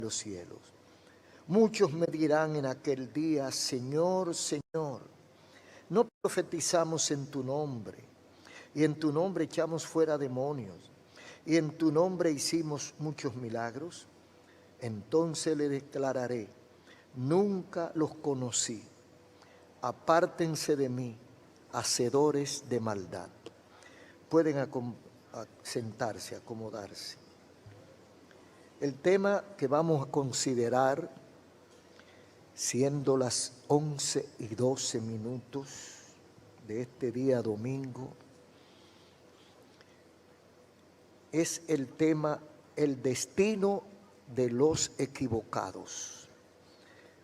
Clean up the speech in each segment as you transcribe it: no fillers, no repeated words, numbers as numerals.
los cielos. Muchos me dirán en aquel día, Señor, Señor, no profetizamos en tu nombre, y en tu nombre echamos fuera demonios, y en tu nombre hicimos muchos milagros. Entonces le declararé, nunca los conocí, apártense de mí, hacedores de maldad. Pueden sentarse, acomodarse. El tema que vamos a considerar, siendo las 11:12 de este día domingo, es el tema, el destino de los equivocados.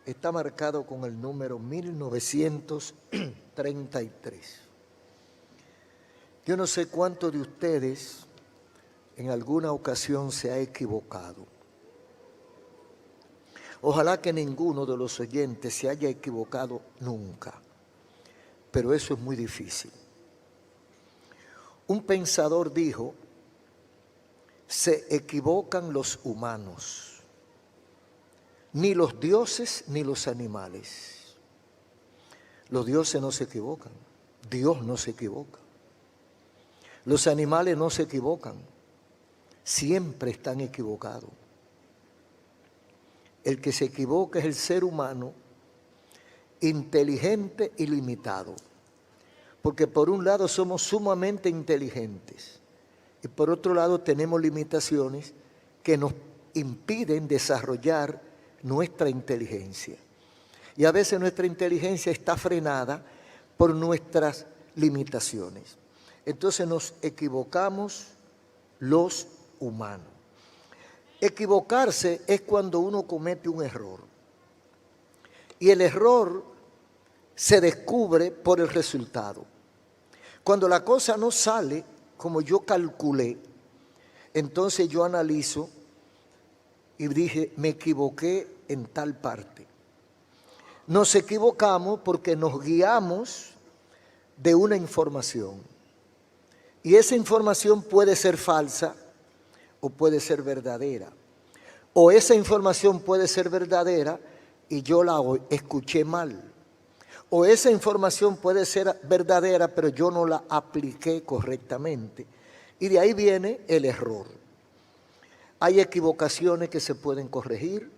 Está marcado con el número 1933. Yo no sé cuántos de ustedes en alguna ocasión se ha equivocado. Ojalá que ninguno de los oyentes se haya equivocado nunca, pero eso es muy difícil. Un pensador dijo, se equivocan los humanos, ni los dioses ni los animales. Los dioses no se equivocan, Dios no se equivoca. Los animales no se equivocan, siempre están equivocados. El que se equivoca es el ser humano, inteligente y limitado. Porque por un lado somos sumamente inteligentes y por otro lado tenemos limitaciones que nos impiden desarrollar nuestra inteligencia. Y a veces nuestra inteligencia está frenada por nuestras limitaciones. Entonces nos equivocamos los humanos. Equivocarse es cuando uno comete un error. Y el error se descubre por el resultado. Cuando la cosa no sale como yo calculé, entonces yo analizo y dije, me equivoqué en tal parte. Nos equivocamos porque nos guiamos de una información. Y esa información puede ser falsa o puede ser verdadera. O esa información puede ser verdadera y yo la escuché mal. O esa información puede ser verdadera, pero yo no la apliqué correctamente. Y de ahí viene el error. Hay equivocaciones que se pueden corregir,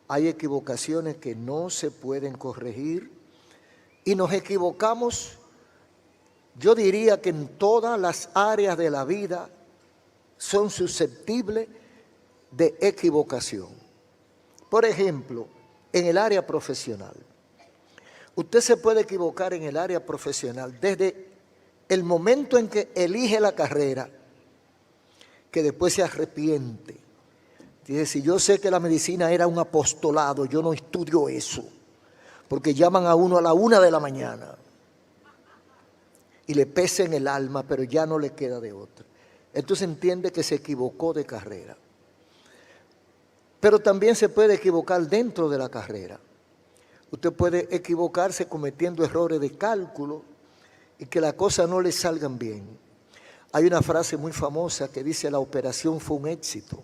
hay equivocaciones que no se pueden corregir, y nos equivocamos, yo diría que en todas las áreas de la vida son susceptibles de equivocación. Por ejemplo, en el área profesional. Usted se puede equivocar en el área profesional desde el momento en que elige la carrera, que después se arrepiente. Dice, si yo sé que la medicina era un apostolado, yo no estudio eso, porque llaman a uno a la 1 de la mañana y le pesa en el alma, pero ya no le queda de otra. Entonces entiende que se equivocó de carrera. Pero también se puede equivocar dentro de la carrera. Usted puede equivocarse cometiendo errores de cálculo y que las cosas no le salgan bien. Hay una frase muy famosa que dice, la operación fue un éxito,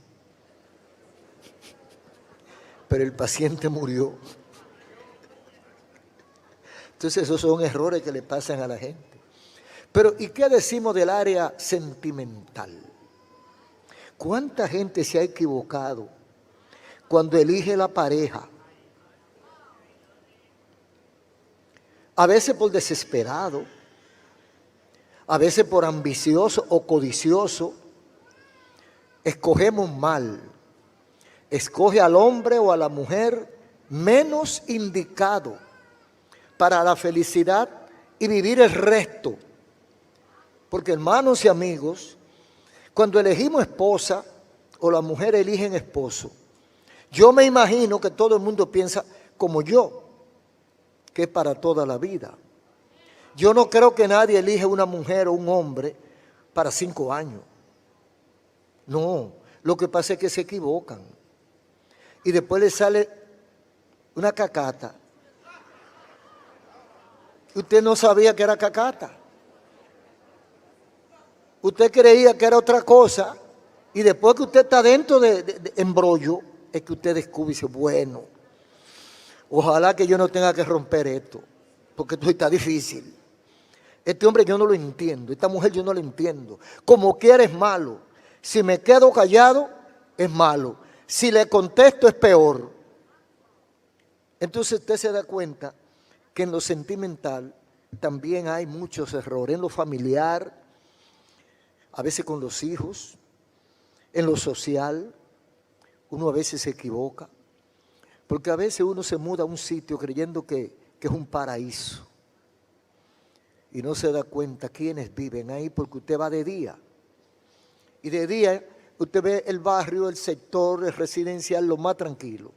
pero el paciente murió. Entonces esos son errores que le pasan a la gente. Pero ¿y qué decimos del área sentimental? ¿Cuánta gente se ha equivocado cuando elige la pareja? A veces por desesperado, a veces por ambicioso o codicioso, escogemos mal. Escoge al hombre o a la mujer menos indicado para la felicidad y vivir el resto. Porque hermanos y amigos, cuando elegimos esposa o la mujer eligen esposo, yo me imagino que todo el mundo piensa como yo, que es para toda la vida. Yo no creo que nadie elige una mujer o un hombre para 5 años. No, lo que pasa es que se equivocan. Y después le sale una cacata. Usted no sabía que era cacata. Usted creía que era otra cosa y después que usted está dentro de embrollo, es que usted descubre y dice, bueno, ojalá que yo no tenga que romper esto, porque esto está difícil. Este hombre yo no lo entiendo, esta mujer yo no la entiendo. Como quiera es malo. Si me quedo callado, es malo. Si le contesto, es peor. Entonces usted se da cuenta que en lo sentimental también hay muchos errores. En lo familiar, a veces con los hijos, en lo social, uno a veces se equivoca. Porque a veces uno se muda a un sitio creyendo que es un paraíso. Y no se da cuenta quiénes viven ahí porque usted va de día. Y de día usted ve el barrio, el sector, el residencial, lo más tranquilo.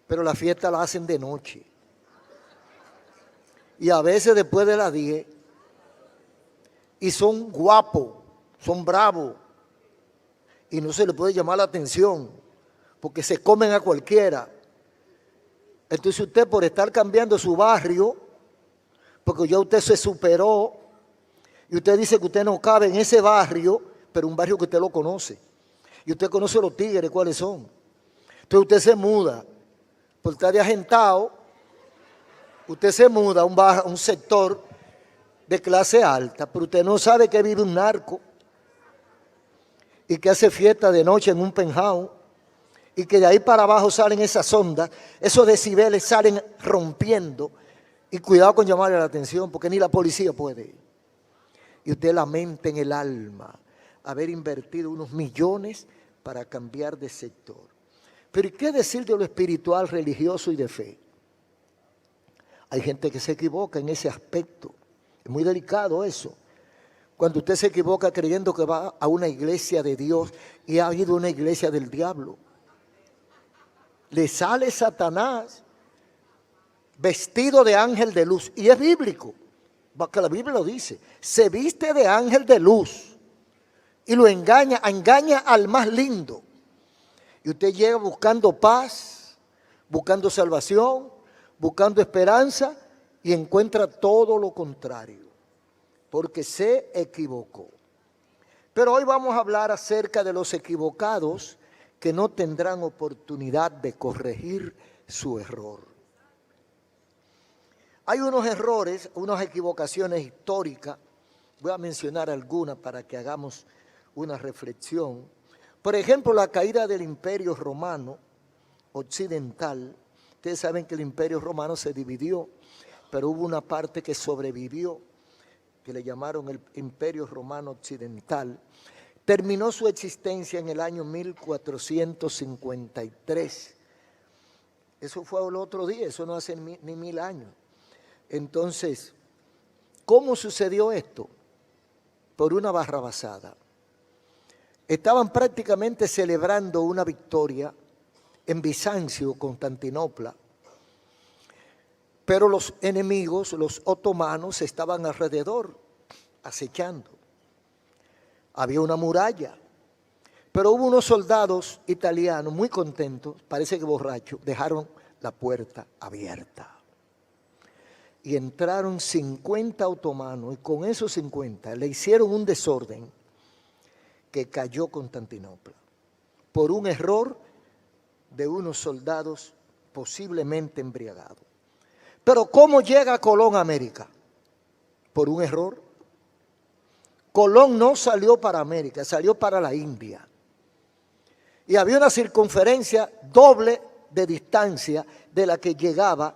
Pero la fiesta la hacen de noche. Y a veces después de las 10. Y son guapos, son bravos. Y no se le puede llamar la atención porque se comen a cualquiera. Entonces usted por estar cambiando su barrio, porque ya usted se superó y usted dice que usted no cabe en ese barrio, pero un barrio que usted lo conoce. Y usted conoce los tigres, cuáles son. Entonces usted se muda, por estar de agentado, usted se muda a un sector de clase alta, pero usted no sabe que vive un narco y que hace fiesta de noche en un penthouse y que de ahí para abajo salen esas ondas, esos decibeles salen rompiendo. Y cuidado con llamarle la atención, porque ni la policía puede. Y usted lamenta en el alma haber invertido unos millones para cambiar de sector. Pero ¿y qué decir de lo espiritual, religioso y de fe? Hay gente que se equivoca en ese aspecto. Es muy delicado eso. Cuando usted se equivoca creyendo que va a una iglesia de Dios y ha ido a una iglesia del diablo. Le sale Satanás vestido de ángel de luz, y es bíblico, porque la Biblia lo dice, se viste de ángel de luz y lo engaña al más lindo. Y usted llega buscando paz, buscando salvación, buscando esperanza y encuentra todo lo contrario, porque se equivocó. Pero hoy vamos a hablar acerca de los equivocados que no tendrán oportunidad de corregir su error. Hay unos errores, unas equivocaciones históricas, voy a mencionar algunas para que hagamos una reflexión. Por ejemplo, la caída del Imperio Romano Occidental. Ustedes saben que el Imperio Romano se dividió, pero hubo una parte que sobrevivió, que le llamaron el Imperio Romano Occidental. Terminó su existencia en el año 1453. Eso fue el otro día, eso no hace ni 1000 años. Entonces, ¿cómo sucedió esto? Por una barrabasada. Estaban prácticamente celebrando una victoria en Bizancio, Constantinopla, pero los enemigos, los otomanos, estaban alrededor, acechando. Había una muralla, pero hubo unos soldados italianos muy contentos, parece que borrachos, dejaron la puerta abierta. Y entraron 50 otomanos, y con esos 50 le hicieron un desorden que cayó Constantinopla por un error de unos soldados posiblemente embriagados. Pero ¿cómo llega Colón a América? Por un error. Colón no salió para América, salió para la India. Y había una circunferencia doble de distancia de la que llegaba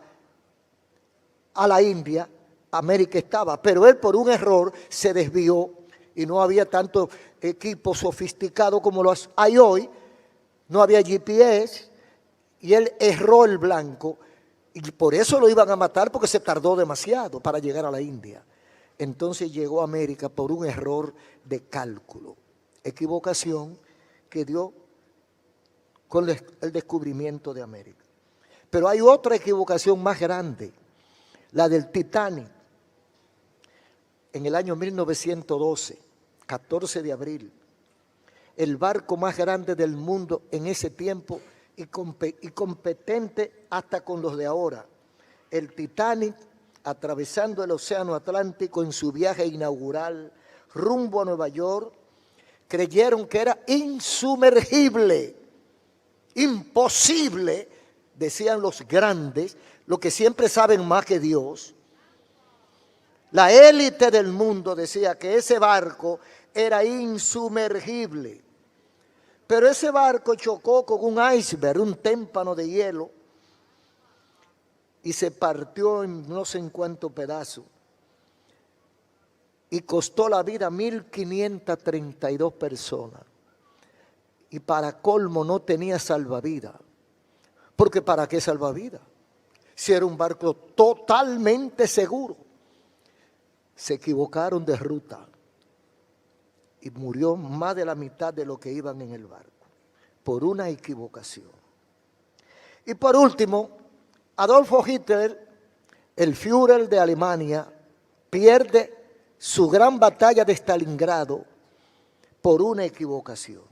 a la India. América estaba, pero él por un error se desvió y no había tanto equipo sofisticado como los hay hoy. No había GPS y él erró el blanco y por eso lo iban a matar porque se tardó demasiado para llegar a la India. Entonces llegó a América por un error de cálculo, equivocación que dio con el descubrimiento de América. Pero hay otra equivocación más grande, la del Titanic, en el año 1912, 14 de abril. El barco más grande del mundo en ese tiempo y competente hasta con los de ahora. El Titanic, atravesando el Océano Atlántico en su viaje inaugural rumbo a Nueva York, creyeron que era insumergible Imposible, decían los grandes, los que siempre saben más que Dios. La élite del mundo decía que ese barco era insumergible. Pero ese barco chocó con un iceberg, un témpano de hielo, y se partió en no sé en cuántos pedazos. Y costó la vida a 1.532 personas. Y para colmo no tenía salvavidas. Porque ¿para qué salvavidas? Si era un barco totalmente seguro. Se equivocaron de ruta. Y murió más de la mitad de los que iban en el barco. Por una equivocación. Y por último, Adolfo Hitler, el Führer de Alemania, pierde su gran batalla de Stalingrado por una equivocación.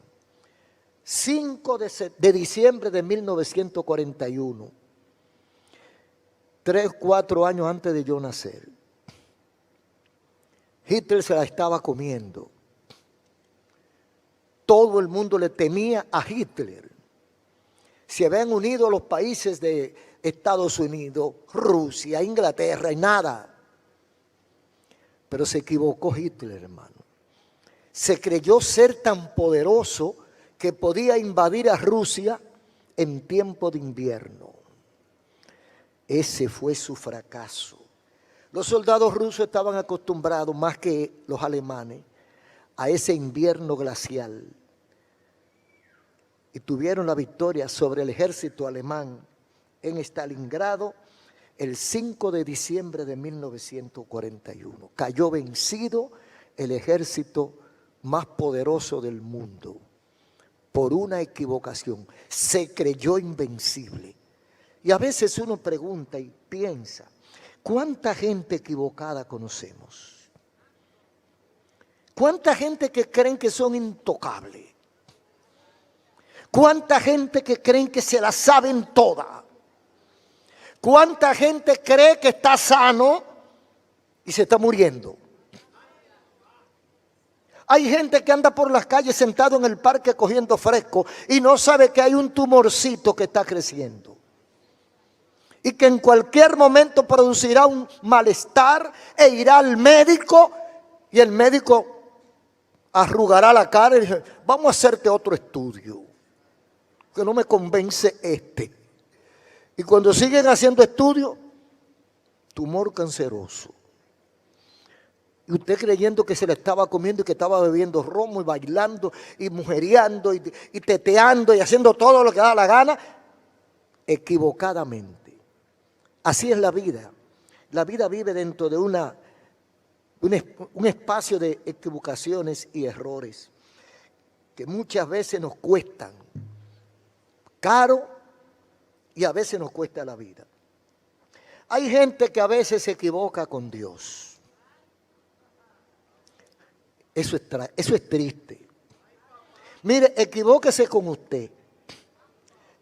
5 de diciembre de 1941, 3-4 años antes de yo nacer. Hitler se la estaba comiendo. Todo el mundo le temía a Hitler. Se habían unido los países de Estados Unidos, Rusia, Inglaterra y nada. Pero se equivocó Hitler, hermano. Se creyó ser tan poderoso que podía invadir a Rusia en tiempo de invierno. Ese fue su fracaso. Los soldados rusos estaban acostumbrados, más que los alemanes, a ese invierno glacial. Y tuvieron la victoria sobre el ejército alemán en Stalingrado el 5 de diciembre de 1941. Cayó vencido el ejército más poderoso del mundo por una equivocación. Se creyó invencible. Y a veces uno pregunta y piensa, ¿cuánta gente equivocada conocemos? ¿Cuánta gente que creen que son intocables? ¿Cuánta gente que creen que se la saben toda? ¿Cuánta gente cree que está sano y se está muriendo? Hay gente que anda por las calles sentado en el parque cogiendo fresco y no sabe que hay un tumorcito que está creciendo. Y que en cualquier momento producirá un malestar e irá al médico y el médico arrugará la cara y dice, vamos a hacerte otro estudio, que no me convence este. Y cuando siguen haciendo estudios, tumor canceroso. Y usted creyendo que se le estaba comiendo y que estaba bebiendo romo y bailando y mujeriando y teteando y haciendo todo lo que da la gana, equivocadamente. Así es la vida. La vida vive dentro de un espacio de equivocaciones y errores que muchas veces nos cuestan caro y a veces nos cuesta la vida. Hay gente que a veces se equivoca con Dios. Eso es triste. Mire, equivóquese con usted.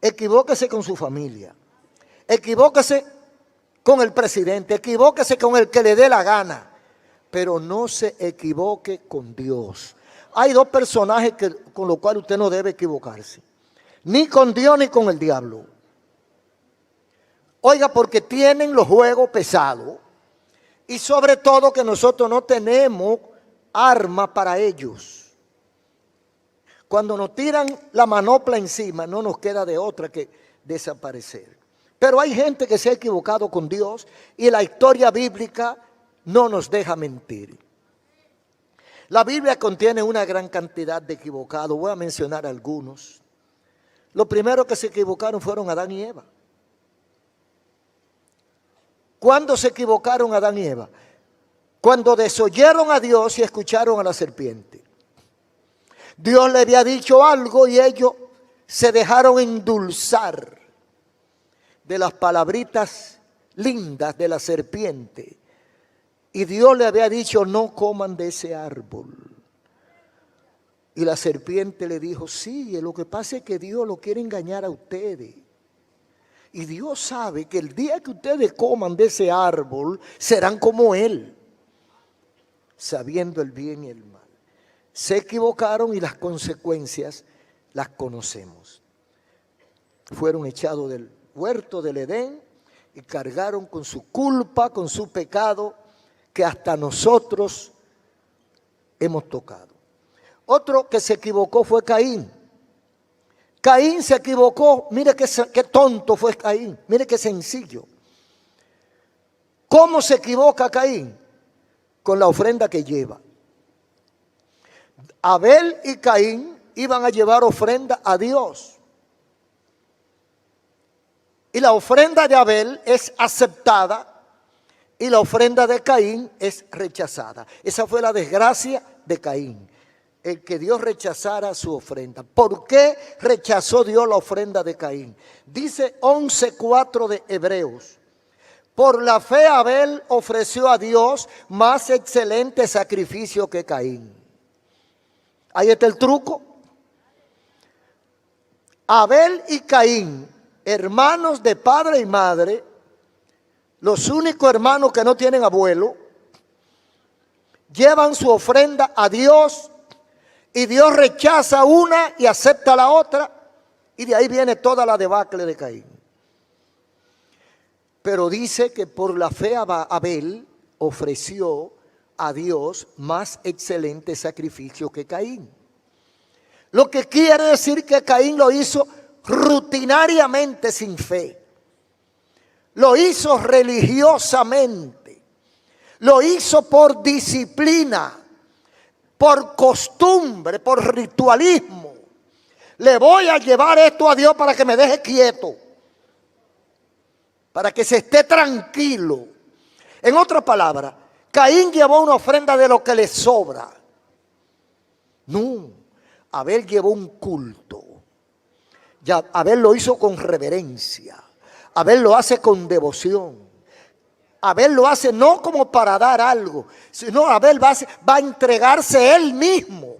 Equivóquese con su familia. Equivóquese con el presidente. Equivóquese con el que le dé la gana. Pero no se equivoque con Dios. Hay dos personajes con los cuales usted no debe equivocarse. Ni con Dios ni con el diablo. Oiga, porque tienen los juegos pesados. Y sobre todo que nosotros no tenemos arma para ellos. Cuando nos tiran la manopla encima, no nos queda de otra que desaparecer. Pero hay gente que se ha equivocado con Dios y la historia bíblica no nos deja mentir. La Biblia contiene una gran cantidad de equivocados. Voy a mencionar algunos. Los primeros que se equivocaron fueron Adán y Eva. ¿Cuándo se equivocaron Adán y Eva? Cuando desoyeron a Dios y escucharon a la serpiente. Dios le había dicho algo y ellos se dejaron endulzar de las palabritas lindas de la serpiente. Y Dios le había dicho, no coman de ese árbol. Y la serpiente le dijo, sí, lo que pasa es que Dios lo quiere engañar a ustedes. Y Dios sabe que el día que ustedes coman de ese árbol, serán como Él, sabiendo el bien y el mal. Se equivocaron y las consecuencias las conocemos. fueron echados del huerto del Edén y cargaron con su culpa, con su pecado, que hasta nosotros hemos tocado. Otro que se equivocó fue Caín. Caín se equivocó, mire qué tonto fue Caín, mire qué sencillo. ¿Cómo se equivoca Caín? Con la ofrenda que lleva. Abel y Caín iban a llevar ofrenda a Dios. Y la ofrenda de Abel es aceptada y la ofrenda de Caín es rechazada. Esa fue la desgracia de Caín, el que Dios rechazara su ofrenda. ¿Por qué rechazó Dios la ofrenda de Caín? Dice 11:4 de Hebreos. Por la fe Abel ofreció a Dios más excelente sacrificio que Caín. Ahí está el truco. Abel y Caín, hermanos de padre y madre, los únicos hermanos que no tienen abuelo, llevan su ofrenda a Dios y Dios rechaza una y acepta la otra, y de ahí viene toda la debacle de Caín. Pero dice que por la fe Abel ofreció a Dios más excelente sacrificio que Caín. Lo que quiere decir que Caín lo hizo rutinariamente sin fe. Lo hizo religiosamente. Lo hizo por disciplina, por costumbre, por ritualismo. Le voy a llevar esto a Dios para que me deje quieto, para que se esté tranquilo. En otras palabras, Caín llevó una ofrenda de lo que le sobra. No, Abel llevó un culto. Ya, Abel lo hizo con reverencia. Abel lo hace con devoción. Abel lo hace no como para dar algo, sino Abel va a entregarse él mismo.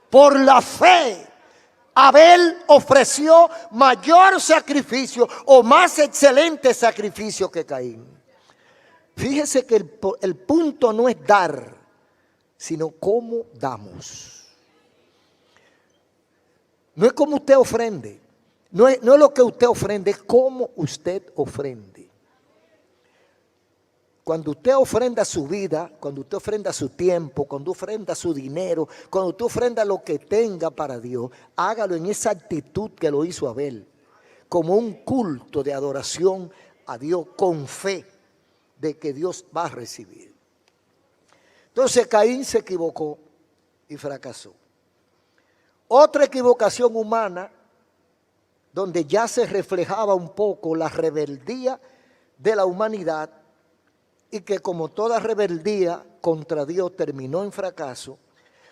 Por la fe, Abel ofreció mayor sacrificio o más excelente sacrificio que Caín. Fíjese que el punto no es dar, sino cómo damos. No es como usted ofrende, no es lo que usted ofrende, es cómo usted ofrende. Cuando usted ofrenda su vida, cuando usted ofrenda su tiempo, cuando ofrenda su dinero, cuando usted ofrenda lo que tenga para Dios, hágalo en esa actitud que lo hizo Abel, como un culto de adoración a Dios con fe de que Dios va a recibir. Entonces Caín se equivocó y fracasó. Otra equivocación humana, donde ya se reflejaba un poco la rebeldía de la humanidad, y que como toda rebeldía contra Dios terminó en fracaso,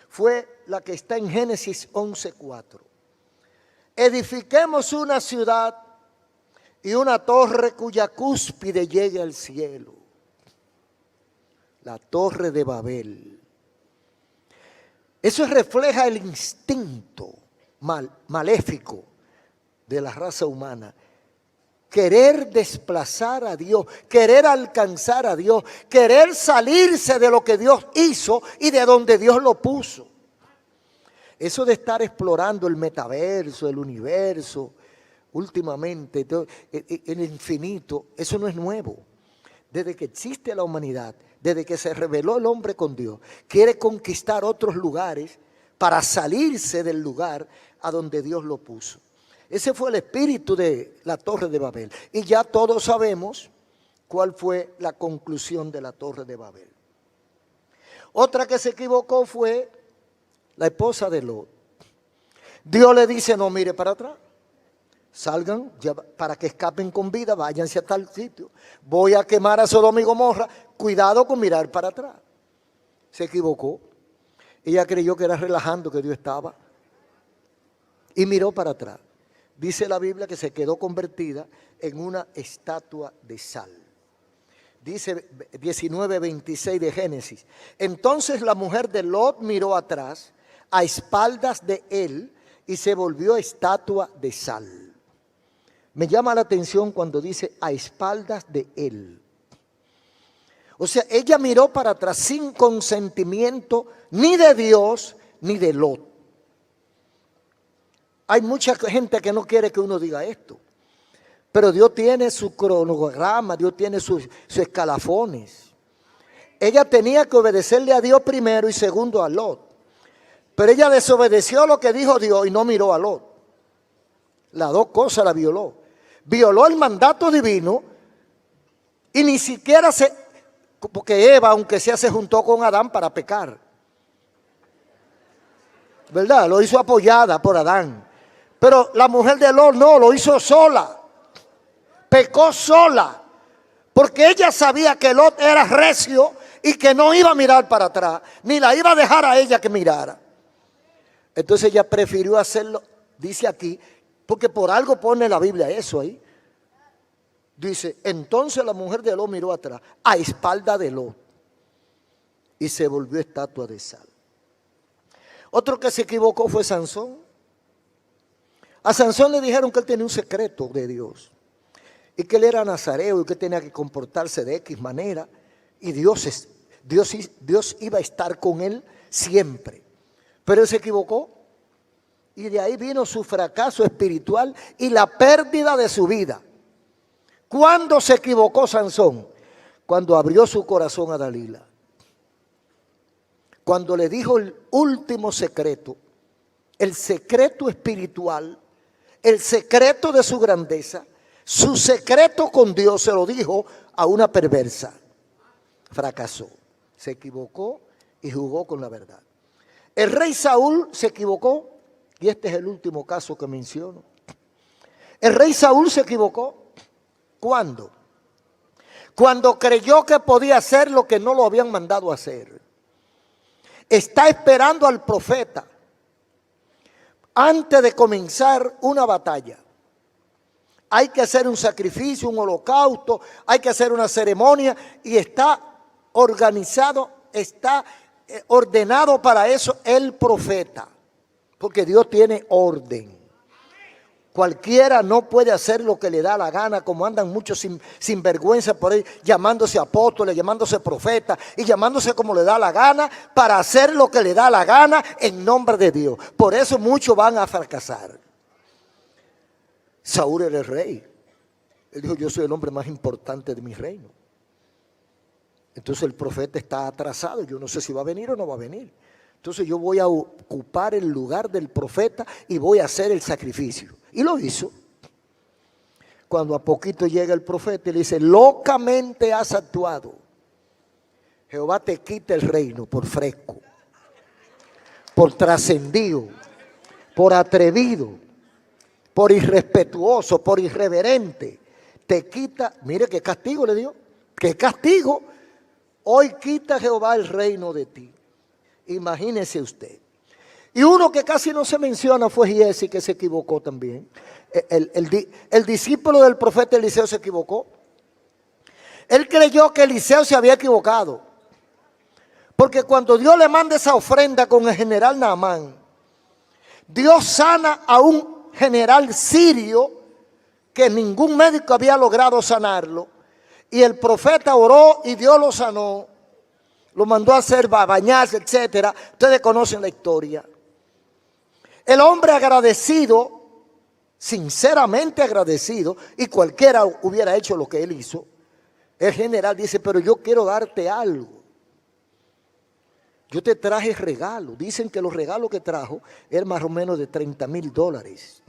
fue la que está en Génesis 11:4. Edifiquemos una ciudad y una torre cuya cúspide llegue al cielo. La torre de Babel. Eso refleja el instinto maléfico de la raza humana. Querer desplazar a Dios, querer alcanzar a Dios, querer salirse de lo que Dios hizo y de donde Dios lo puso. Eso de estar explorando el metaverso, el universo, últimamente, el infinito, eso no es nuevo. Desde que existe la humanidad, desde que se reveló el hombre con Dios, quiere conquistar otros lugares para salirse del lugar a donde Dios lo puso. Ese fue el espíritu de la Torre de Babel. Y ya todos sabemos cuál fue la conclusión de la Torre de Babel. Otra que se equivocó fue la esposa de Lot. Dios le dice, no mire para atrás. Salgan para que escapen con vida, váyanse a tal sitio. Voy a quemar a Sodoma y Gomorra. Cuidado con mirar para atrás. Se equivocó. Ella creyó que era relajando que Dios estaba. Y miró para atrás. Dice la Biblia que se quedó convertida en una estatua de sal. Dice 19:26 de Génesis. Entonces la mujer de Lot miró atrás, a espaldas de él, y se volvió estatua de sal. Me llama la atención cuando dice a espaldas de él. O sea, ella miró para atrás sin consentimiento ni de Dios ni de Lot. Hay mucha gente que no quiere que uno diga esto. Pero Dios tiene su cronograma, Dios tiene sus escalafones. Ella tenía que obedecerle a Dios primero y segundo a Lot. Pero ella desobedeció lo que dijo Dios y no miró a Lot. Las dos cosas la violó. Violó el mandato divino y ni siquiera porque Eva, aunque sea, se juntó con Adán para pecar. ¿Verdad? Lo hizo apoyada por Adán. Pero la mujer de Lot no, lo hizo sola. Pecó sola. Porque ella sabía que Lot era recio y que no iba a mirar para atrás, ni la iba a dejar a ella que mirara. Entonces ella prefirió hacerlo, dice aquí, porque por algo pone la Biblia eso ahí. Dice, entonces la mujer de Lot miró atrás, a espalda de Lot, y se volvió estatua de sal. Otro que se equivocó fue Sansón. A Sansón le dijeron que él tenía un secreto de Dios, y que él era nazareo, y que tenía que comportarse de X manera, y Dios iba a estar con él siempre. Pero él se equivocó, y de ahí vino su fracaso espiritual y la pérdida de su vida. ¿Cuándo se equivocó Sansón? Cuando abrió su corazón a Dalila. Cuando le dijo el último secreto, el secreto espiritual, el secreto de su grandeza, su secreto con Dios se lo dijo a una perversa. Fracasó, se equivocó y jugó con la verdad. El rey Saúl se equivocó, y este es el último caso que menciono. El rey Saúl se equivocó. ¿Cuándo? Cuando creyó que podía hacer lo que no lo habían mandado a hacer. Está esperando al profeta antes de comenzar una batalla. Hay que hacer un sacrificio, un holocausto, hay que hacer una ceremonia y está organizado, está ordenado para eso el profeta, porque Dios tiene orden. Cualquiera no puede hacer lo que le da la gana, como andan muchos sin vergüenza por ahí, llamándose apóstoles, llamándose profetas y llamándose como le da la gana para hacer lo que le da la gana en nombre de Dios. Por eso muchos van a fracasar. Saúl era el rey. Él dijo, yo soy el hombre más importante de mi reino. Entonces el profeta está atrasado, yo no sé si va a venir o no va a venir. Entonces yo voy a ocupar el lugar del profeta y voy a hacer el sacrificio. Y lo hizo. Cuando a poquito llega el profeta y le dice, locamente has actuado. Jehová te quita el reino por fresco, por trascendido, por atrevido, por irrespetuoso, por irreverente. Te quita, mire qué castigo le dio, qué castigo. Hoy quita Jehová el reino de ti. Imagínese usted. Y uno que casi no se menciona fue Giesi, que se equivocó también. El discípulo del profeta Eliseo se equivocó. Él creyó que Eliseo se había equivocado. Porque cuando Dios le manda esa ofrenda con el general Naamán, Dios sana a un general sirio que ningún médico había logrado sanarlo. Y el profeta oró y Dios lo sanó. Lo mandó a hacer, a bañarse, etcétera. Ustedes conocen la historia. El hombre agradecido, sinceramente agradecido, y cualquiera hubiera hecho lo que él hizo. El general dice, pero yo quiero darte algo. Yo te traje regalo. Dicen que los regalos que trajo eran más o menos de $30,000.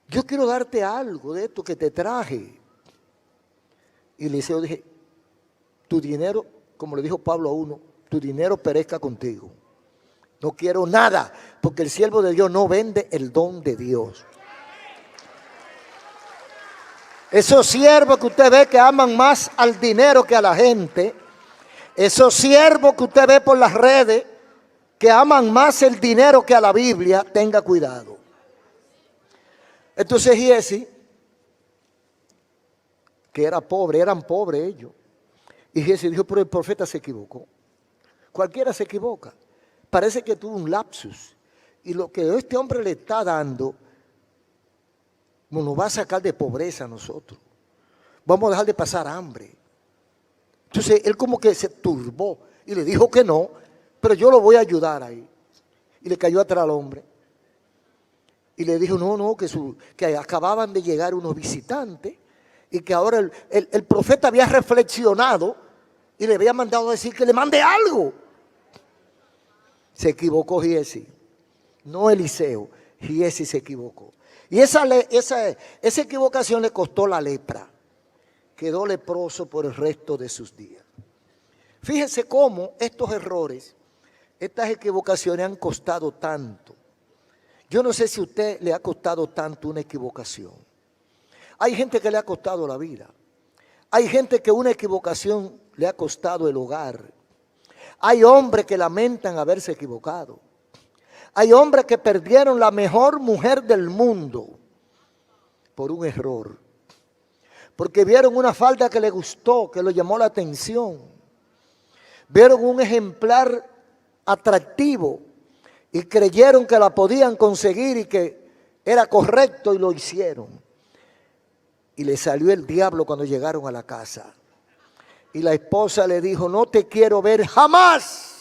Yo quiero darte algo de esto que te traje. Y Eliseo dije, tu dinero, como le dijo Pablo a uno, tu dinero perezca contigo. No quiero nada, porque el siervo de Dios no vende el don de Dios. Esos siervos que usted ve que aman más al dinero que a la gente, esos siervos que usted ve por las redes que aman más el dinero que a la Biblia, tenga cuidado. Entonces Giesi, que era pobre, eran pobres ellos. Y Giesi dijo, pero el profeta se equivocó. Cualquiera se equivoca. Parece que tuvo un lapsus. Y lo que este hombre le está dando, nos va a sacar de pobreza a nosotros. Vamos a dejar de pasar hambre. Entonces él como que se turbó y le dijo que no, pero yo lo voy a ayudar ahí. Y le cayó atrás al hombre. Y le dijo, no, que acababan de llegar unos visitantes y que ahora el profeta había reflexionado y le había mandado a decir que le mande algo. Se equivocó Giesi, no Eliseo, Giesi se equivocó. Y esa equivocación le costó la lepra. Quedó leproso por el resto de sus días. Fíjense cómo estos errores, estas equivocaciones han costado tanto. Yo no sé si a usted le ha costado tanto una equivocación. Hay gente que le ha costado la vida. Hay gente que una equivocación le ha costado el hogar. Hay hombres que lamentan haberse equivocado. Hay hombres que perdieron la mejor mujer del mundo por un error. Porque vieron una falda que le gustó, que le llamó la atención. Vieron un ejemplar atractivo y creyeron que la podían conseguir y que era correcto y lo hicieron. Y le salió el diablo cuando llegaron a la casa. Y la esposa le dijo, no te quiero ver jamás.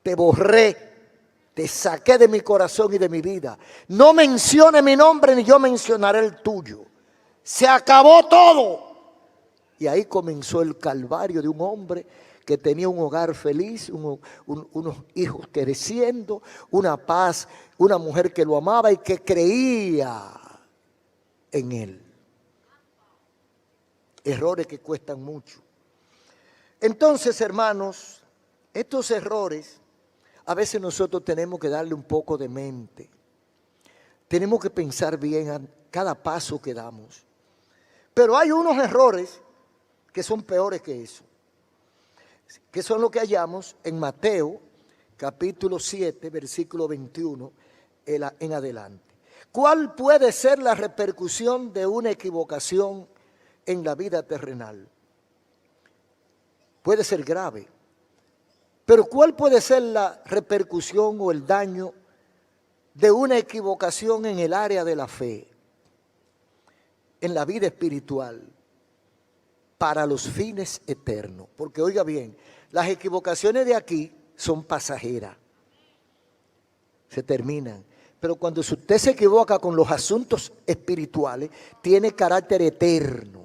Te borré. Te saqué de mi corazón y de mi vida. No mencione mi nombre ni yo mencionaré el tuyo. Se acabó todo. Y ahí comenzó el calvario de un hombre que tenía un hogar feliz, unos hijos creciendo, una paz, una mujer que lo amaba y que creía en él. Errores que cuestan mucho. Entonces, hermanos, estos errores a veces nosotros tenemos que darle un poco de mente. Tenemos que pensar bien a cada paso que damos. Pero hay unos errores que son peores que eso, que son lo que hallamos en Mateo capítulo 7, versículo 21 en adelante. ¿Cuál puede ser la repercusión de una equivocación en la vida terrenal? Puede ser grave. Pero ¿cuál puede ser la repercusión o el daño de una equivocación en el área de la fe, en la vida espiritual, para los fines eternos? Porque oiga bien, las equivocaciones de aquí son pasajeras, se terminan. Pero cuando usted se equivoca con los asuntos espirituales, tiene carácter eterno.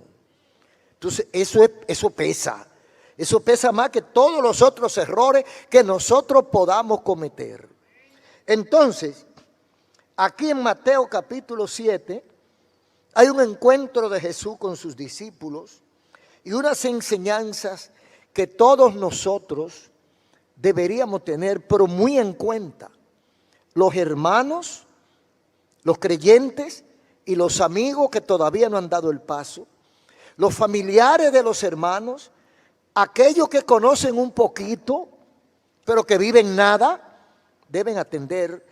Entonces eso pesa. Eso pesa más que todos los otros errores que nosotros podamos cometer. Entonces, aquí en Mateo capítulo 7, hay un encuentro de Jesús con sus discípulos y unas enseñanzas que todos nosotros deberíamos tener, pero muy en cuenta. Los hermanos, los creyentes y los amigos que todavía no han dado el paso, los familiares de los hermanos, aquellos que conocen un poquito, pero que viven nada, deben atender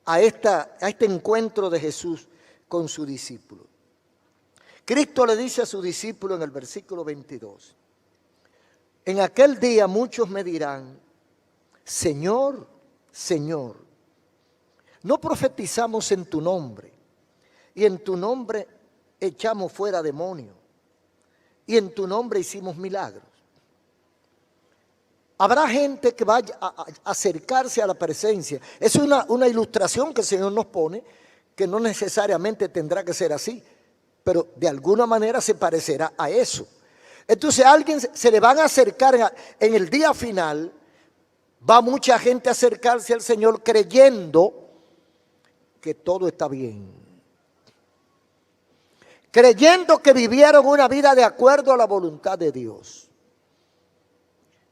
a este encuentro de Jesús con su discípulo. Cristo le dice a su discípulo en el versículo 22, en aquel día muchos me dirán, Señor, Señor, no profetizamos en tu nombre, y en tu nombre echamos fuera demonios, y en tu nombre hicimos milagros. Habrá gente que vaya a acercarse a la presencia. Es una ilustración que el Señor nos pone, que no necesariamente tendrá que ser así, pero de alguna manera se parecerá a eso. Entonces a alguien se le van a acercar en el día final, va mucha gente a acercarse al Señor creyendo que todo está bien. Creyendo que vivieron una vida de acuerdo a la voluntad de Dios.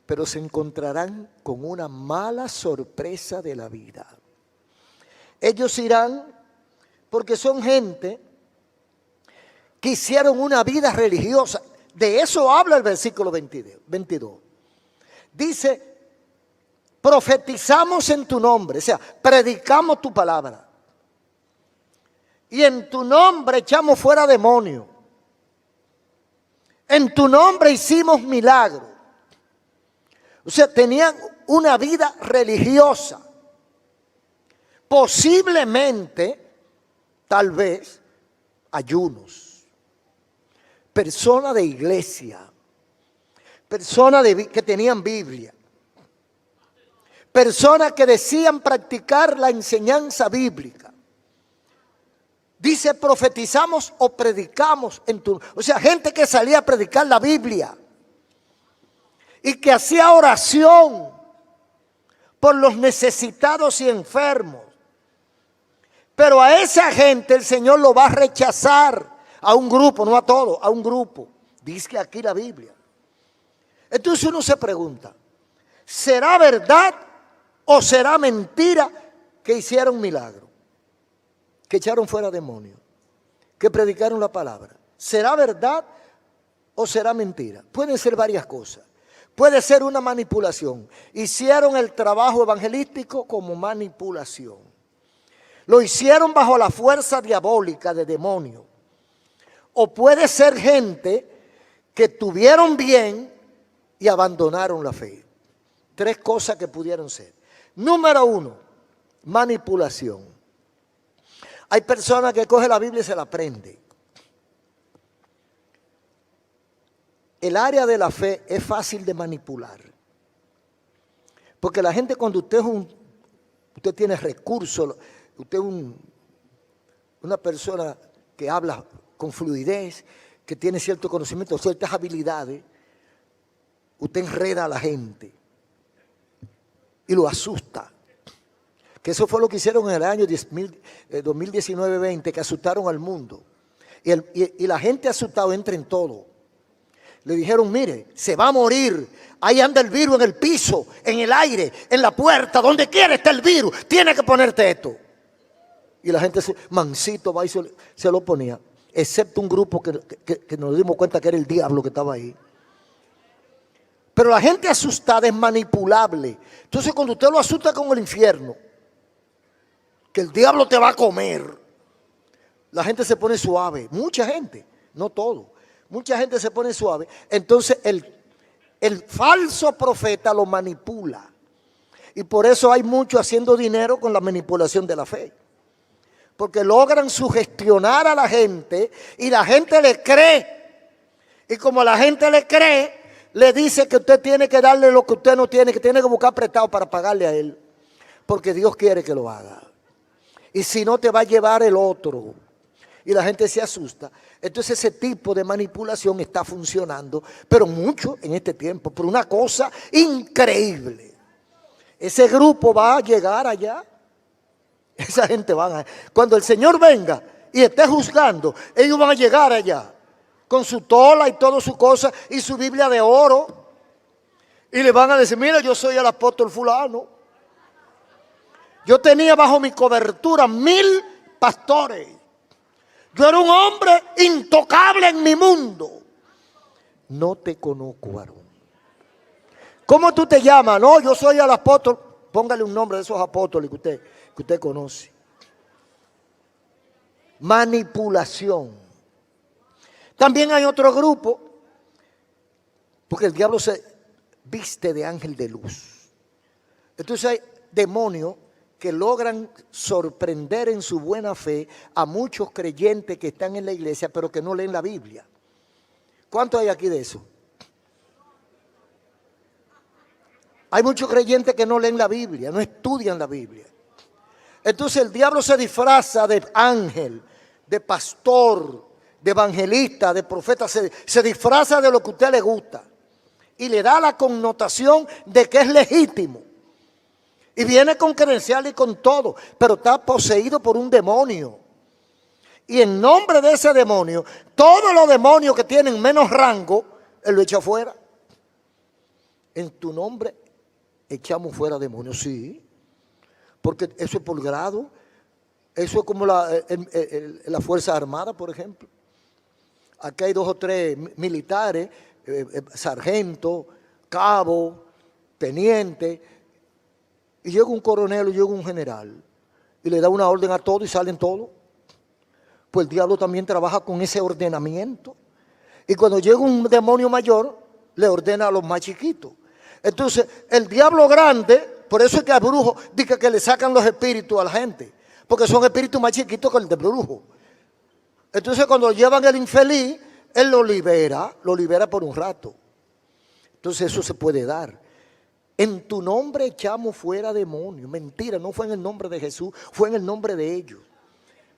Pero se encontrarán con una mala sorpresa de la vida. Ellos irán porque son gente que hicieron una vida religiosa. De eso habla el versículo 22. Dice, profetizamos en tu nombre, o sea, predicamos tu palabra. Y en tu nombre echamos fuera demonios. En tu nombre hicimos milagros. O sea, tenían una vida religiosa. Posiblemente, tal vez, ayunos. Personas de iglesia. Personas que tenían Biblia. personas que decían practicar la enseñanza bíblica. Dice, profetizamos o predicamos en tu... O sea, gente que salía a predicar la Biblia y que hacía oración por los necesitados y enfermos. Pero a esa gente el Señor lo va a rechazar, a un grupo, no a todos, a un grupo. Dice aquí la Biblia. Entonces uno se pregunta, ¿será verdad o será mentira que hicieron milagros? Que echaron fuera demonios, que predicaron la palabra. ¿Será verdad o será mentira? Pueden ser varias cosas. Puede ser una manipulación. Hicieron el trabajo evangelístico como manipulación. Lo hicieron bajo la fuerza diabólica de demonios. O puede ser gente que tuvieron bien y abandonaron la fe. Tres cosas que pudieron ser. Número uno, manipulación. Hay personas que cogen la Biblia y se la aprenden. El área de la fe es fácil de manipular. Porque la gente, cuando usted tiene recursos, usted es una persona que habla con fluidez, que tiene cierto conocimiento, ciertas habilidades, usted enreda a la gente y lo asusta. Que eso fue lo que hicieron en el año 2019-20, que asustaron al mundo. Y la gente asustada entra en todo. Le dijeron, mire, se va a morir. Ahí anda el virus en el piso, en el aire, en la puerta, donde quiera está el virus. Tiene que ponerte esto. Y la gente mansito va y se lo ponía. Excepto un grupo que nos dimos cuenta que era el diablo que estaba ahí. Pero la gente asustada es manipulable. Entonces cuando usted lo asusta con el infierno, que el diablo te va a comer, la gente se pone suave. Mucha gente, no todo. Mucha gente se pone suave. Entonces el falso profeta lo manipula. Y por eso hay mucho haciendo dinero con la manipulación de la fe. Porque logran sugestionar a la gente y la gente le cree. Y como la gente le cree, le dice que usted tiene que darle lo que usted no tiene, que tiene que buscar prestado para pagarle a él. Porque Dios quiere que lo haga. Y si no, te va a llevar el otro. Y la gente se asusta. Entonces ese tipo de manipulación está funcionando, pero mucho en este tiempo, por una cosa increíble. Ese grupo va a llegar allá. Esa gente va a... Cuando el Señor venga y esté juzgando, ellos van a llegar allá. Con su tola y todas sus cosas y su Biblia de oro. Y le van a decir, mira, yo soy el apóstol fulano. Yo tenía bajo mi cobertura 1000 pastores. Yo era un hombre intocable en mi mundo. No te conozco, varón. ¿Cómo tú te llamas? No, yo soy el apóstol. Póngale un nombre de esos apóstoles que usted conoce. Manipulación. También hay otro grupo, porque el diablo se viste de ángel de luz. Entonces hay demonios que logran sorprender en su buena fe a muchos creyentes que están en la iglesia, pero que no leen la Biblia. ¿Cuánto hay aquí de eso? Hay muchos creyentes que no leen la Biblia, no estudian la Biblia. Entonces el diablo se disfraza de ángel, de pastor, de evangelista, de profeta, se disfraza de lo que a usted le gusta y le da la connotación de que es legítimo. Y viene con credencial y con todo, pero está poseído por un demonio. Y en nombre de ese demonio, todos los demonios que tienen menos rango, él lo echa fuera. En tu nombre echamos fuera demonios, sí. Porque eso es por grado. Eso es como la Fuerza Armada, por ejemplo. Aquí hay 2 o 3 militares, sargento, cabo, teniente. Y llega un coronel o llega un general y le da una orden a todos y salen todos. Pues el diablo también trabaja con ese ordenamiento. Y cuando llega un demonio mayor, le ordena a los más chiquitos. Entonces, el diablo grande, por eso es que al brujo dice que le sacan los espíritus a la gente. Porque son espíritus más chiquitos que el de brujo. Entonces, cuando llevan el infeliz, él lo libera por un rato. Entonces, eso se puede dar. En tu nombre echamos fuera demonios. Mentira, no fue en el nombre de Jesús, fue en el nombre de ellos.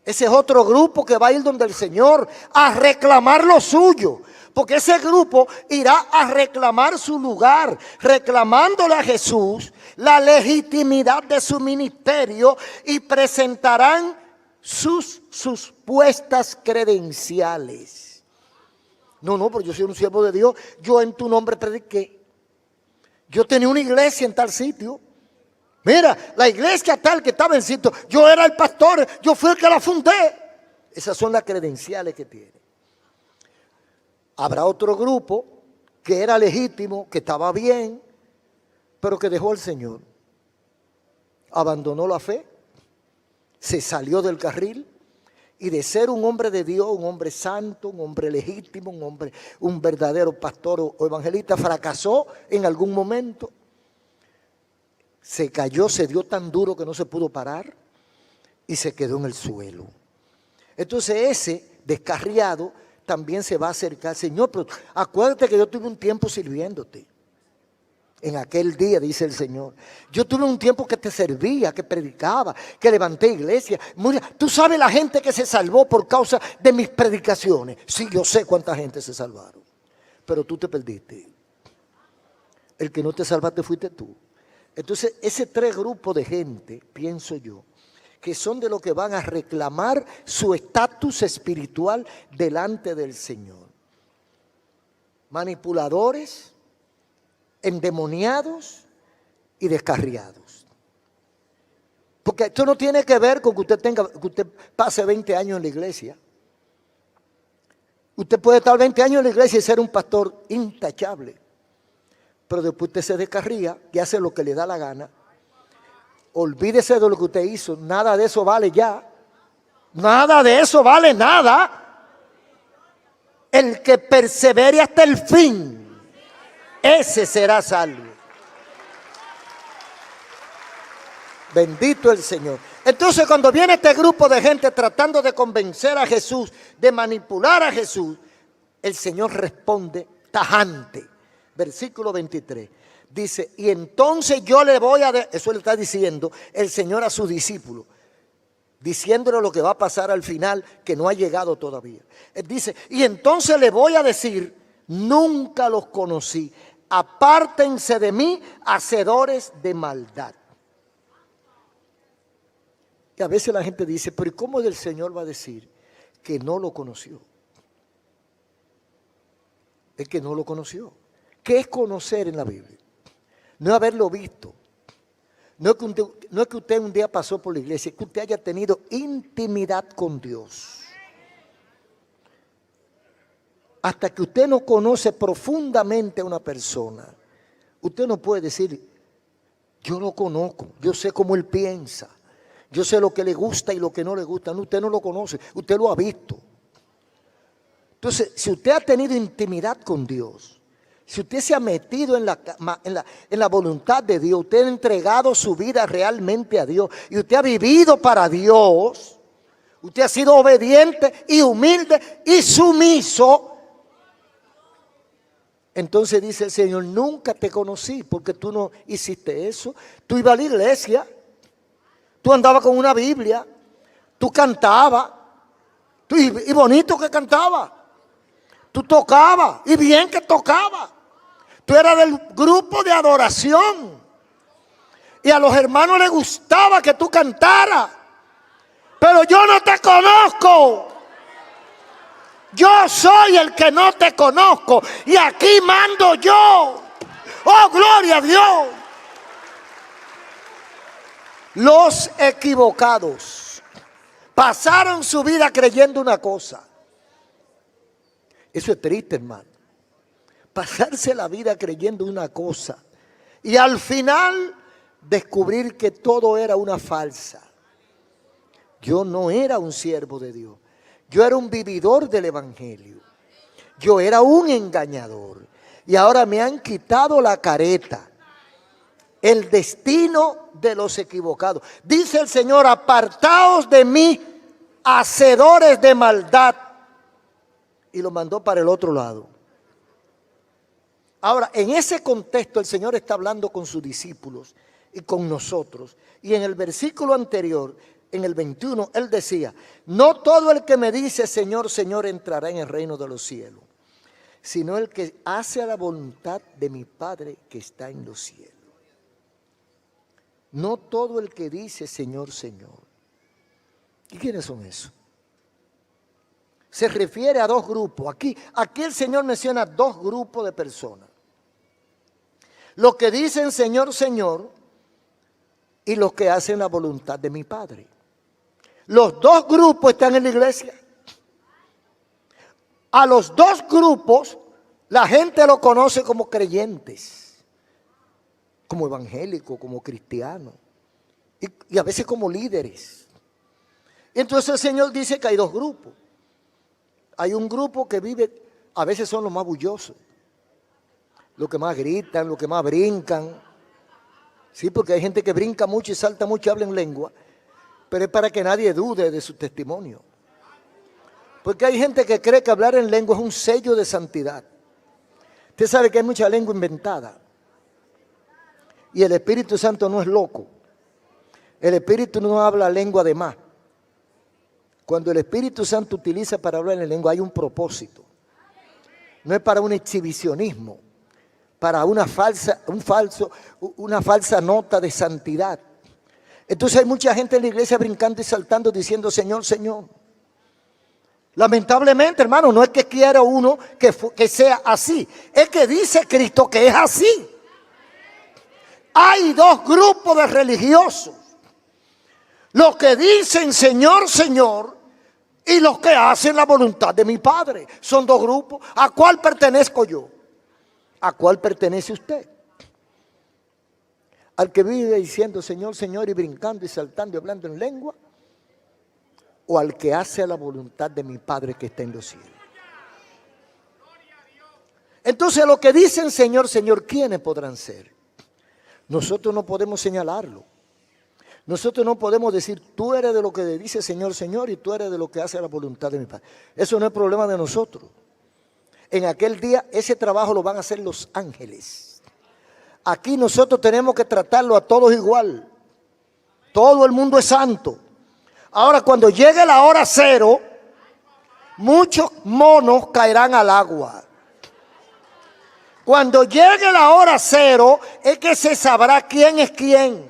Ese es otro grupo que va a ir donde el Señor a reclamar lo suyo. Porque ese grupo irá a reclamar su lugar, reclamándole a Jesús la legitimidad de su ministerio y presentarán sus supuestas credenciales. No, pero yo soy un siervo de Dios, yo en tu nombre prediqué. Yo tenía una iglesia en tal sitio. Mira, la iglesia tal que estaba en sitio, yo era el pastor, yo fui el que la fundé. Esas son las credenciales que tiene. Habrá otro grupo que era legítimo, que estaba bien, pero que dejó al Señor. Abandonó la fe, se salió del carril y de ser un hombre de Dios, un hombre santo, un hombre legítimo, un verdadero pastor o evangelista, fracasó en algún momento. Se cayó, se dio tan duro que no se pudo parar y se quedó en el suelo. Entonces ese descarriado también se va a acercar. Señor, pero acuérdate que yo tuve un tiempo sirviéndote. En aquel día, dice el Señor, yo tuve un tiempo que te servía, que predicaba, que levanté iglesia. Mira, tú sabes la gente que se salvó por causa de mis predicaciones. Sí, yo sé cuánta gente se salvaron, pero tú te perdiste. El que no te salvaste fuiste tú. Entonces, ese tres grupos de gente, pienso yo, que son de los que van a reclamar su estatus espiritual delante del Señor. Manipuladores, endemoniados y descarriados. Porque esto no tiene que ver con que usted pase 20 años en la iglesia. Usted puede estar 20 años en la iglesia y ser un pastor intachable, pero después usted se descarría y hace lo que le da la gana. Olvídese de lo que usted hizo, nada de eso vale ya. Nada de eso vale nada. El que persevere hasta el fin, ese será salvo. Bendito el Señor. Entonces, cuando viene este grupo de gente tratando de convencer a Jesús, de manipular a Jesús, el Señor responde tajante. Versículo 23. Dice, y entonces yo le voy a... Eso le está diciendo el Señor a sus discípulos, diciéndole lo que va a pasar al final, que no ha llegado todavía. Él dice, y entonces le voy a decir, nunca los conocí. Apártense de mí, hacedores de maldad. Y a veces la gente dice, pero ¿cómo el Señor va a decir que no lo conoció? Es que no lo conoció. ¿Qué es conocer en la Biblia? No es haberlo visto. No es que usted un día pasó por la iglesia, es que usted haya tenido intimidad con Dios. Hasta que usted no conoce profundamente a una persona, usted no puede decir, yo lo conozco, yo sé cómo él piensa, yo sé lo que le gusta y lo que no le gusta. No, usted no lo conoce, usted lo ha visto. Entonces, si usted ha tenido intimidad con Dios, si usted se ha metido en la voluntad de Dios, usted ha entregado su vida realmente a Dios y usted ha vivido para Dios, usted ha sido obediente y humilde y sumiso, entonces dice el Señor, nunca te conocí porque tú no hiciste eso. Tú ibas a la iglesia, tú andabas con una Biblia, tú cantabas, y bonito que cantaba, tú tocabas y bien que tocabas. Tú eras del grupo de adoración y a los hermanos les gustaba que tú cantaras, pero yo no te conozco. Yo soy el que no te conozco y aquí mando yo. ¡Oh, gloria a Dios! Los equivocados pasaron su vida creyendo una cosa. Eso es triste, hermano. Pasarse la vida creyendo una cosa y al final descubrir que todo era una falsa. Yo no era un siervo de Dios. Yo era un vividor del evangelio. Yo era un engañador. Y ahora me han quitado la careta. El destino de los equivocados. Dice el Señor, apartaos de mí, hacedores de maldad. Y lo mandó para el otro lado. Ahora, en ese contexto el Señor está hablando con sus discípulos y con nosotros. Y en el versículo anterior, en el 21, Él decía, no todo el que me dice Señor, Señor entrará en el reino de los cielos, sino el que hace a la voluntad de mi Padre que está en los cielos. No todo el que dice Señor, Señor. ¿Y quiénes son esos? Se refiere a dos grupos. Aquí el Señor menciona dos grupos de personas. Los que dicen Señor, Señor, y los que hacen la voluntad de mi Padre. Los dos grupos están en la iglesia. A los dos grupos la gente lo conoce como creyentes, como evangélicos, como cristianos, y a veces como líderes. Entonces el Señor dice que hay dos grupos. Hay un grupo que vive, a veces son los más bullosos, los que más gritan, los que más brincan. Sí, porque hay gente que brinca mucho y salta mucho y habla en lengua, pero es para que nadie dude de su testimonio. Porque hay gente que cree que hablar en lengua es un sello de santidad. Usted sabe que hay mucha lengua inventada. Y el Espíritu Santo no es loco. El Espíritu no habla lengua de más. Cuando el Espíritu Santo utiliza para hablar en lengua hay un propósito. No es para un exhibicionismo, para una falsa nota de santidad. Entonces hay mucha gente en la iglesia brincando y saltando diciendo Señor, Señor. Lamentablemente, hermano, no es que quiera uno que sea así, es que dice Cristo que es así. Hay dos grupos de religiosos. Los que dicen Señor, Señor, y los que hacen la voluntad de mi Padre. Son dos grupos. ¿A cuál pertenezco yo? ¿A cuál pertenece usted? ¿Al que vive diciendo Señor, Señor y brincando y saltando y hablando en lengua? ¿O al que hace la voluntad de mi Padre que está en los cielos? Entonces los que dicen Señor, Señor, ¿quiénes podrán ser? Nosotros no podemos señalarlo. Nosotros no podemos decir, tú eres de lo que dice Señor, Señor, y tú eres de lo que hace la voluntad de mi Padre. Eso no es problema de nosotros. En aquel día ese trabajo lo van a hacer los ángeles. Aquí nosotros tenemos que tratarlo a todos igual. Todo el mundo es santo. Ahora cuando llegue la hora cero, muchos monos caerán al agua. Cuando llegue la hora cero es que se sabrá quién es quién.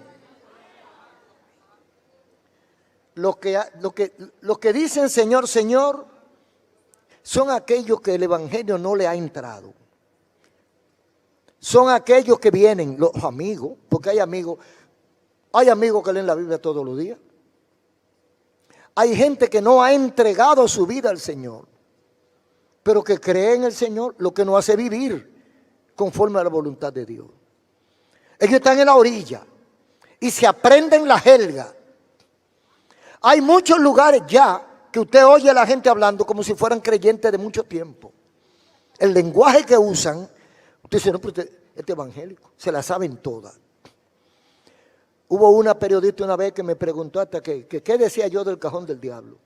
Los que dicen Señor, Señor, son aquellos que el evangelio no le ha entrado. Son aquellos que vienen, los amigos, porque hay amigos que leen la Biblia todos los días. Hay gente que no ha entregado su vida al Señor, pero que cree en el Señor, lo que nos hace vivir conforme a la voluntad de Dios. Ellos están en la orilla y se aprenden la jerga. Hay muchos lugares ya que usted oye a la gente hablando como si fueran creyentes de mucho tiempo. El lenguaje que usan, usted dice, no, pero este evangélico, se la saben todas. Hubo una periodista una vez que me preguntó hasta qué decía yo del cajón del diablo.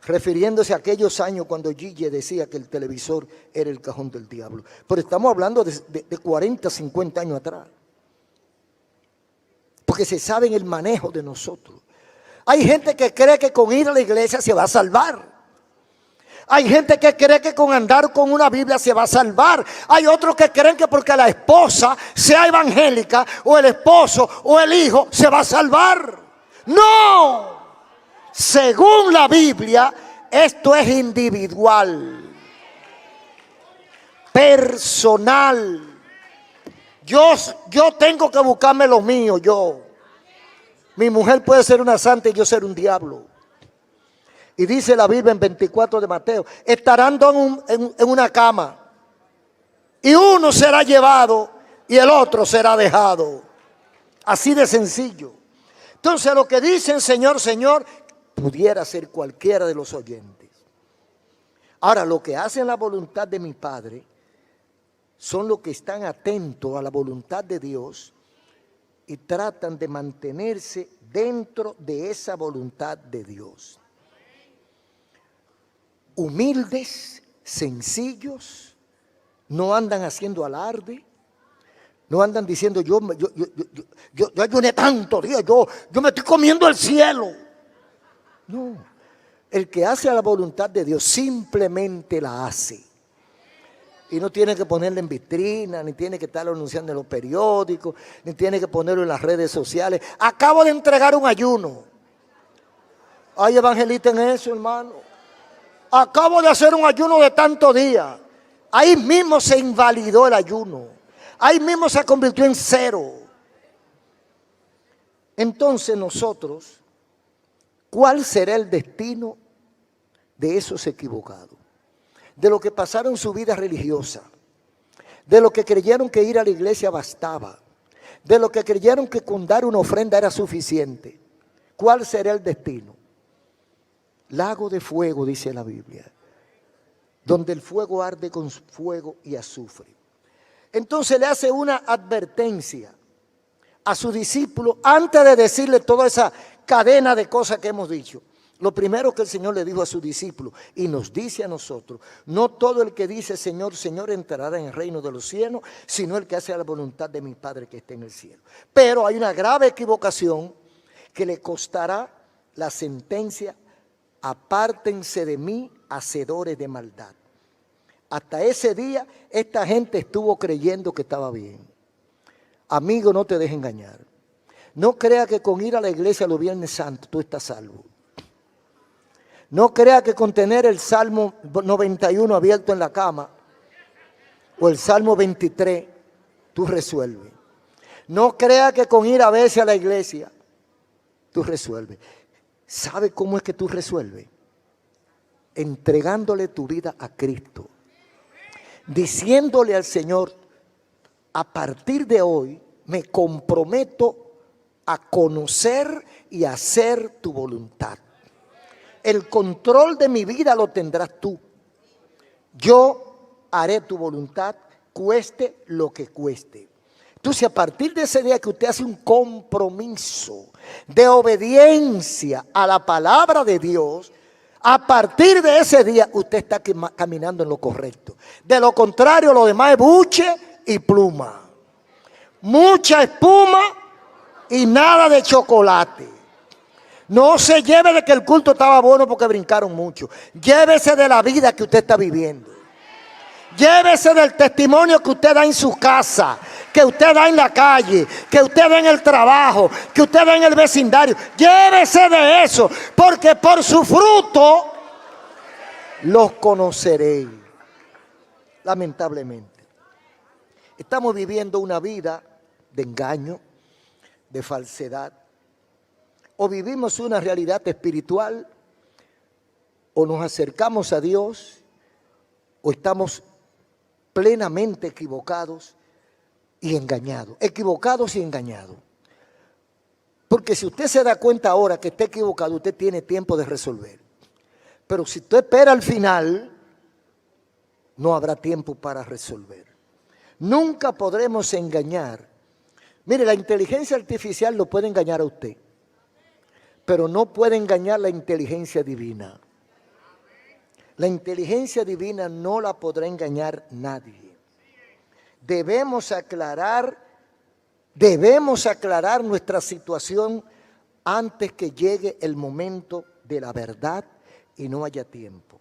Refiriéndose a aquellos años cuando Gille decía que el televisor era el cajón del diablo. Pero estamos hablando de 40, 50 años atrás. Porque se sabe en el manejo de nosotros. Hay gente que cree que con ir a la iglesia se va a salvar. Hay gente que cree que con andar con una Biblia se va a salvar. Hay otros que creen que porque la esposa sea evangélica o el esposo o el hijo se va a salvar. ¡No! Según la Biblia, esto es individual, personal. Yo tengo que buscarme lo mío, yo. Mi mujer puede ser una santa y yo ser un diablo. Y dice la Biblia en 24 de Mateo, estarán dos en una cama. Y uno será llevado y el otro será dejado. Así de sencillo. Entonces lo que dicen Señor, Señor, pudiera ser cualquiera de los oyentes. Ahora, lo que hacen la voluntad de mi Padre son los que están atentos a la voluntad de Dios y tratan de mantenerse dentro de esa voluntad de Dios. Humildes, sencillos, No andan haciendo alarde. No andan diciendo yo ayuné tanto día, yo me estoy comiendo el cielo. No, el que hace la voluntad de Dios simplemente la hace. Y no tiene que ponerla en vitrina, ni tiene que estarlo anunciando en los periódicos, ni tiene que ponerlo en las redes sociales. Acabo de entregar un ayuno. Hay evangelista en eso, hermano. Acabo de hacer un ayuno de tantos días. Ahí mismo se invalidó el ayuno. Ahí mismo se convirtió en cero. Entonces nosotros, ¿cuál será el destino de esos equivocados? De los que pasaron su vida religiosa, de los que creyeron que ir a la iglesia bastaba, de los que creyeron que con dar una ofrenda era suficiente. ¿Cuál será el destino? Lago de fuego, dice la Biblia, donde el fuego arde con fuego y azufre. Entonces le hace una advertencia a su discípulo antes de decirle toda esa cadena de cosas que hemos dicho. Lo primero que el Señor le dijo a sus discípulos y nos dice a nosotros: no todo el que dice Señor, Señor entrará en el reino de los cielos, sino el que hace la voluntad de mi Padre que está en el cielo. Pero hay una grave equivocación que le costará la sentencia: apártense de mí, hacedores de maldad. Hasta ese día esta gente estuvo creyendo que estaba bien. Amigo, no te dejes engañar. No crea que con ir a la iglesia los Viernes Santos tú estás salvo. No crea que con tener el Salmo 91 abierto en la cama o el Salmo 23 tú resuelves. No crea que con ir a veces a la iglesia tú resuelves. ¿Sabe cómo es que tú resuelves? Entregándole tu vida a Cristo. Diciéndole al Señor: a partir de hoy me comprometo a conocer y a hacer tu voluntad. El control de mi vida lo tendrás tú. Yo haré tu voluntad, cueste lo que cueste. Entonces, a partir de ese día que usted hace un compromiso de obediencia a la palabra de Dios, a partir de ese día usted está caminando en lo correcto. De lo contrario, lo demás es buche y pluma. Mucha espuma y nada de chocolate. No se lleve de que el culto estaba bueno porque brincaron mucho. Llévese de la vida que usted está viviendo. Llévese del testimonio que usted da en su casa, que usted da en la calle, que usted da en el trabajo, que usted da en el vecindario. Llévese de eso, porque por su fruto los conoceréis. Lamentablemente, estamos viviendo una vida de engaño, de falsedad. O vivimos una realidad espiritual, o nos acercamos a Dios, o estamos plenamente equivocados y engañados. Equivocados y engañados. Porque si usted se da cuenta ahora que está equivocado, usted tiene tiempo de resolver. Pero si usted espera al final, no habrá tiempo para resolver. Nunca podremos engañar. Mire, la inteligencia artificial lo puede engañar a usted, pero no puede engañar la inteligencia divina. La inteligencia divina no la podrá engañar nadie. Debemos aclarar nuestra situación antes que llegue el momento de la verdad y no haya tiempo.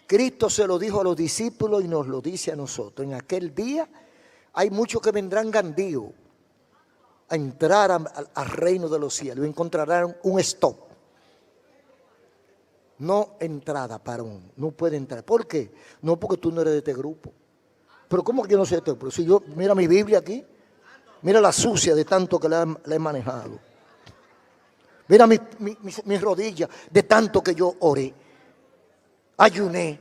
Cristo se lo dijo a los discípulos y nos lo dice a nosotros. En aquel día hay muchos que vendrán gandíos a entrar al reino de los cielos y encontrarán un stop. No entrada para no puede entrar. ¿Por qué? No, porque tú no eres de este grupo. Pero ¿cómo que yo no soy de este grupo? Si yo, mira mi Biblia aquí, mira la sucia de tanto que la he manejado. Mira mis rodillas de tanto que yo oré, ayuné,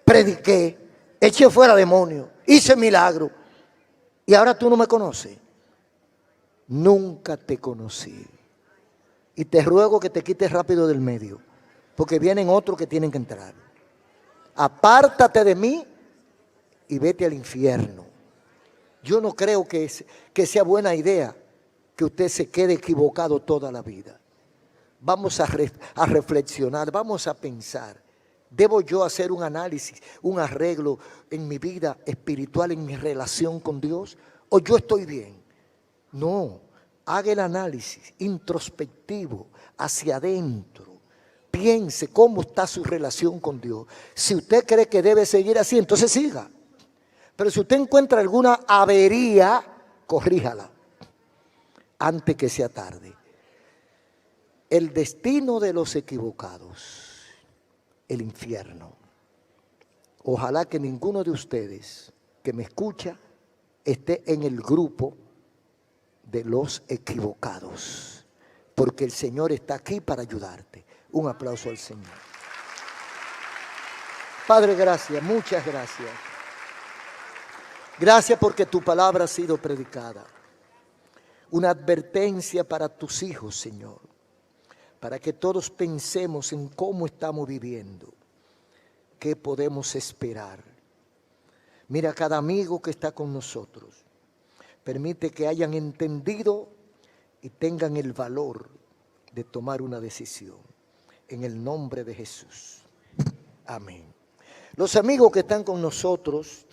prediqué, eché fuera demonios, hice milagros. Y ahora tú no me conoces. Nunca te conocí. Y te ruego que te quites rápido del medio, porque vienen otros que tienen que entrar. Apártate de mí y vete al infierno. Yo no creo que sea buena idea que usted se quede equivocado toda la vida. Vamos a reflexionar, vamos a pensar ¿Debo yo hacer un análisis, un arreglo en mi vida espiritual, en mi relación con Dios? ¿O yo estoy bien? No, haga el análisis introspectivo, hacia adentro. Piense cómo está su relación con Dios. Si usted cree que debe seguir así, entonces siga. Pero si usted encuentra alguna avería, corríjala antes que sea tarde. El destino de los equivocados, el infierno. Ojalá que ninguno de ustedes que me escucha esté en el grupo de los equivocados, porque el Señor está aquí para ayudarte. Un aplauso al Señor. Padre, gracias, muchas gracias. Gracias porque tu palabra ha sido predicada. Una advertencia para tus hijos, Señor, para que todos pensemos en cómo estamos viviendo, qué podemos esperar. Mira a cada amigo que está con nosotros. Permite que hayan entendido y tengan el valor de tomar una decisión. En el nombre de Jesús. Amén. Los amigos que están con nosotros